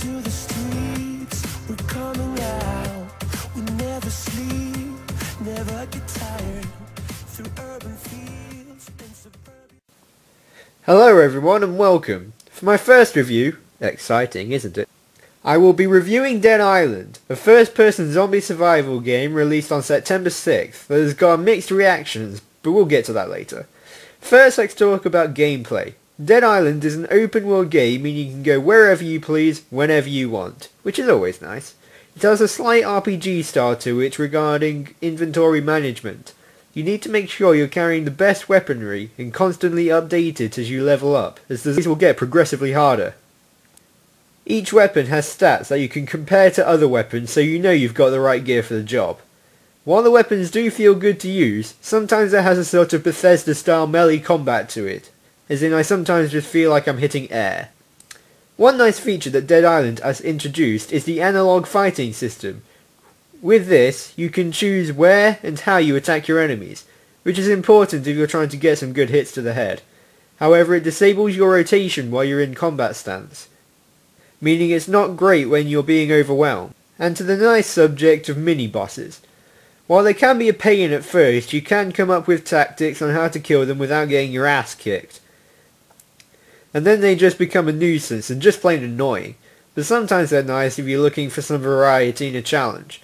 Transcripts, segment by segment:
to the streets, we're coming out. We never sleep, never get tired. Through urban fields and suburban. Hello everyone and welcome. For my first review, exciting isn't it? I will be reviewing Dead Island, a first-person zombie survival game released on September 6th that has got mixed reactions, but we'll get to that later. First, let's talk about gameplay. Dead Island is an open-world game meaning you can go wherever you please, whenever you want, which is always nice. It has a slight RPG style to it regarding inventory management. You need to make sure you're carrying the best weaponry and constantly update it as you level up, as these will get progressively harder. Each weapon has stats that you can compare to other weapons so you know you've got the right gear for the job. While the weapons do feel good to use, sometimes it has a sort of Bethesda style melee combat to it, as in I sometimes just feel like I'm hitting air. One nice feature that Dead Island has introduced is the analog fighting system. With this, you can choose where and how you attack your enemies, which is important if you're trying to get some good hits to the head. However, it disables your rotation while you're in combat stance, meaning it's not great when you're being overwhelmed. And to the nice subject of mini-bosses. While they can be a pain at first, you can come up with tactics on how to kill them without getting your ass kicked. And then they just become a nuisance and just plain annoying, but sometimes they're nice if you're looking for some variety in a challenge.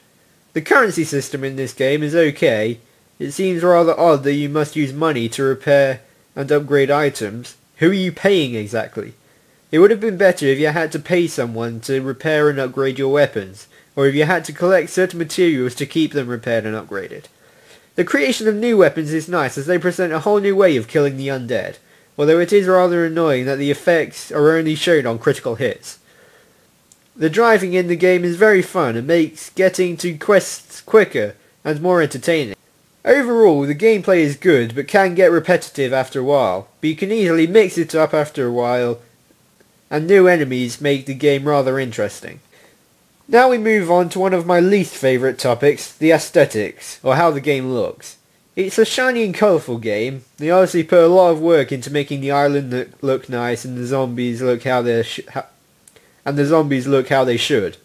The currency system in this game is okay. It seems rather odd that you must use money to repair and upgrade items. Who are you paying exactly? It would have been better if you had to pay someone to repair and upgrade your weapons, or if you had to collect certain materials to keep them repaired and upgraded. The creation of new weapons is nice as they present a whole new way of killing the undead, although it is rather annoying that the effects are only shown on critical hits. The driving in the game is very fun and makes getting to quests quicker and more entertaining. Overall, the gameplay is good but can get repetitive after a while, but you can easily mix it up after a while, and new enemies make the game rather interesting. Now we move on to one of my least favourite topics, the aesthetics, or how the game looks. It's a shiny and colourful game. They obviously put a lot of work into making the island look nice and the zombies look how they should.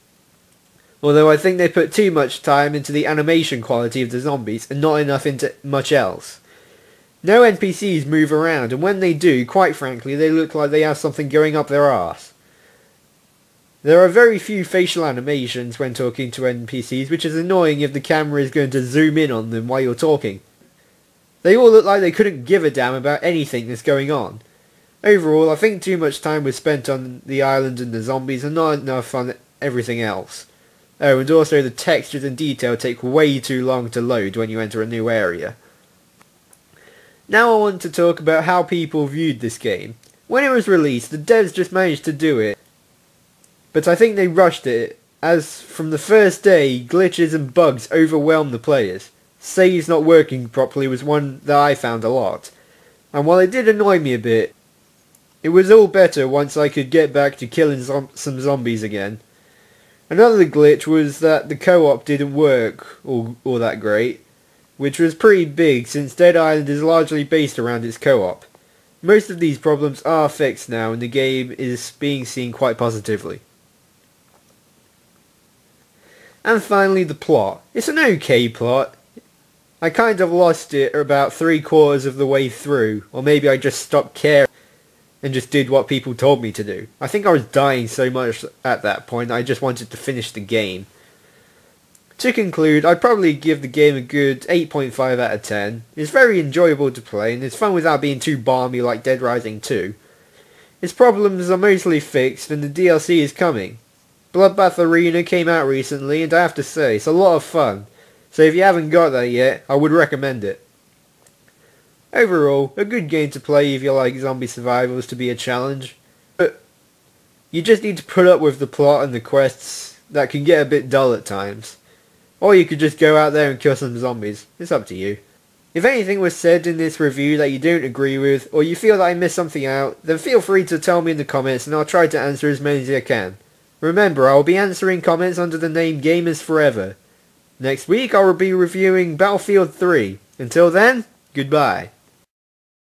Although I think they put too much time into the animation quality of the zombies and not enough into much else. No NPCs move around, and when they do, quite frankly, they look like they have something going up their arse. There are very few facial animations when talking to NPCs, which is annoying if the camera is going to zoom in on them while you're talking. They all look like they couldn't give a damn about anything that's going on. Overall, I think too much time was spent on the island and the zombies and not enough on everything else. Oh, and also the textures and detail take way too long to load when you enter a new area. Now I want to talk about how people viewed this game. When it was released, the devs just managed to do it, but I think they rushed it, as from the first day, glitches and bugs overwhelmed the players. Saves not working properly was one that I found a lot, and while it did annoy me a bit, it was all better once I could get back to killing some zombies again. Another glitch was that the co-op didn't work all that great, which was pretty big since Dead Island is largely based around its co-op. Most of these problems are fixed now and the game is being seen quite positively. And finally the plot. It's an okay plot. I kind of lost it about 3/4 of the way through, or maybe I just stopped caring and just did what people told me to do. I think I was dying so much at that point I just wanted to finish the game. To conclude, I'd probably give the game a good 8.5 out of 10. It's very enjoyable to play and it's fun without being too balmy like Dead Rising 2. Its problems are mostly fixed and the DLC is coming. Bloodbath Arena came out recently and I have to say, it's a lot of fun. So if you haven't got that yet, I would recommend it. Overall, a good game to play if you like zombie survivals to be a challenge. But you just need to put up with the plot and the quests that can get a bit dull at times. Or you could just go out there and kill some zombies. It's up to you. If anything was said in this review that you don't agree with, or you feel that I missed something out, then feel free to tell me in the comments and I'll try to answer as many as I can. Remember, I will be answering comments under the name Gamers Forever. Next week I will be reviewing Battlefield 3. Until then, goodbye.